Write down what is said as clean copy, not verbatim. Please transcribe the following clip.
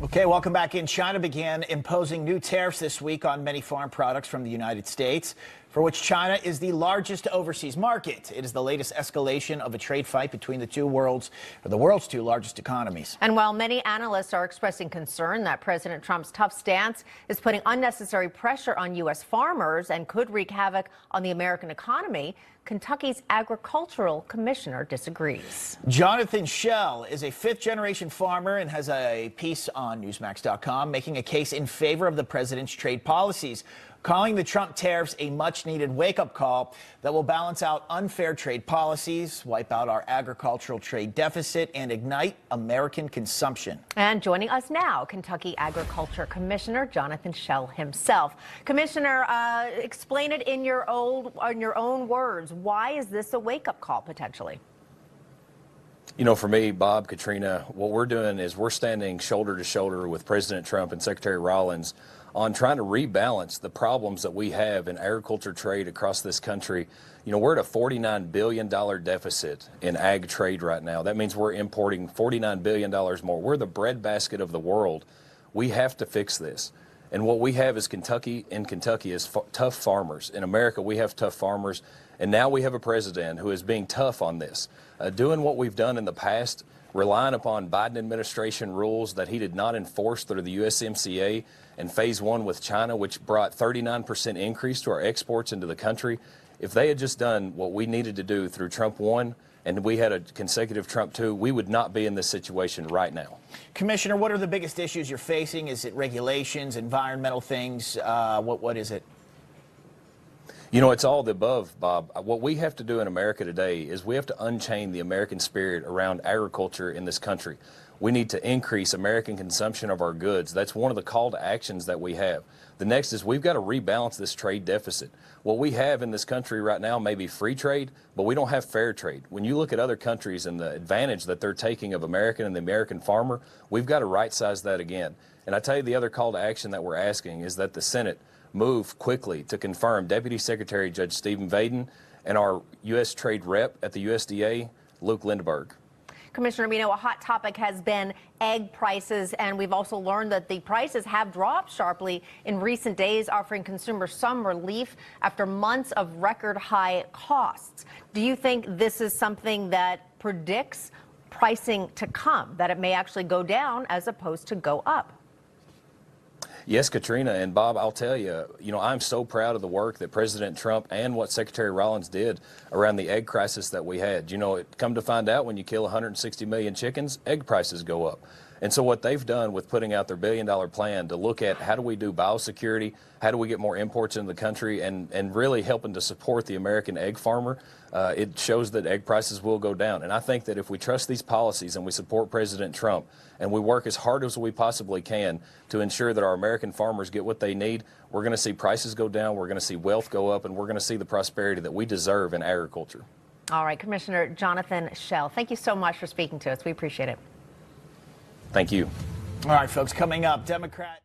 Okay, welcome back in. China began imposing new tariffs this week on many farm products from the United States, for which China is the largest overseas market. It is the latest escalation of a trade fight between the world's two largest economies. And while many analysts are expressing concern that President Trump's tough stance is putting unnecessary pressure on U.S. farmers and could wreak havoc on the American economy, Kentucky's agricultural commissioner disagrees. Jonathan Schell is a fifth-generation farmer and has a piece on Newsmax.com making a case in favor of the president's trade policies, calling the Trump tariffs a much-needed wake-up call that will balance out unfair trade policies, wipe out our agricultural trade deficit, and ignite American consumption. And joining us now, Kentucky Agriculture Commissioner Jonathan Schell himself. Commissioner, explain it in your own words. Why is this a wake-up call, potentially? You know, for me, Bob, Katrina, what we're doing is we're standing shoulder to shoulder with President Trump and Secretary Rollins on trying to rebalance the problems that we have in agriculture trade across this country. You know, we're at a $49 billion deficit in ag trade right now. That means we're importing $49 billion more. We're the breadbasket of the world. We have to fix this. And what we have is Kentucky is tough farmers. In America, we have tough farmers. And now we have a president who is being tough on this, doing what we've done in the past, relying upon Biden administration rules that he did not enforce through the USMCA and phase one with China, which brought 39% increase to our exports into the country. If they had just done what we needed to do through Trump 1 and we had a consecutive Trump 2, we would not be in this situation right now. Commissioner, what are the biggest issues you're facing? Is it regulations, environmental things? What is it? You know, it's all the above, Bob. What we have to do in America today is we have to unchain the American spirit around agriculture in this country. We need to increase American consumption of our goods. That's one of the call to actions that we have. The next is we've got to rebalance this trade deficit. What we have in this country right now may be free trade, but we don't have fair trade. When you look at other countries and the advantage that they're taking of American and the American farmer, we've got to right-size that again. And I tell you, the other call to action that we're asking is that the Senate move quickly to confirm Deputy Secretary Judge Stephen Vaden and our U.S. Trade Rep at the USDA, Luke Lindbergh. Commissioner, we know a hot topic has been egg prices, and we've also learned that the prices have dropped sharply in recent days, offering consumers some relief after months of record high costs. Do you think this is something that predicts pricing to come, that it may actually go down as opposed to go up? Yes, Katrina, and Bob, I'll tell you, I'm so proud of the work that President Trump and what Secretary Rollins did around the egg crisis that we had. Come to find out, when you kill 160 million chickens, egg prices go up. And so what they've done with putting out their billion-dollar plan to look at how do we do biosecurity, how do we get more imports into the country, and really helping to support the American egg farmer, it shows that egg prices will go down. And I think that if we trust these policies and we support President Trump and we work as hard as we possibly can to ensure that our American farmers get what they need, we're going to see prices go down, we're going to see wealth go up, and we're going to see the prosperity that we deserve in agriculture. All right, Commissioner Jonathan Schell, thank you so much for speaking to us. We appreciate it. Thank you. All right, folks, coming up, Democrat.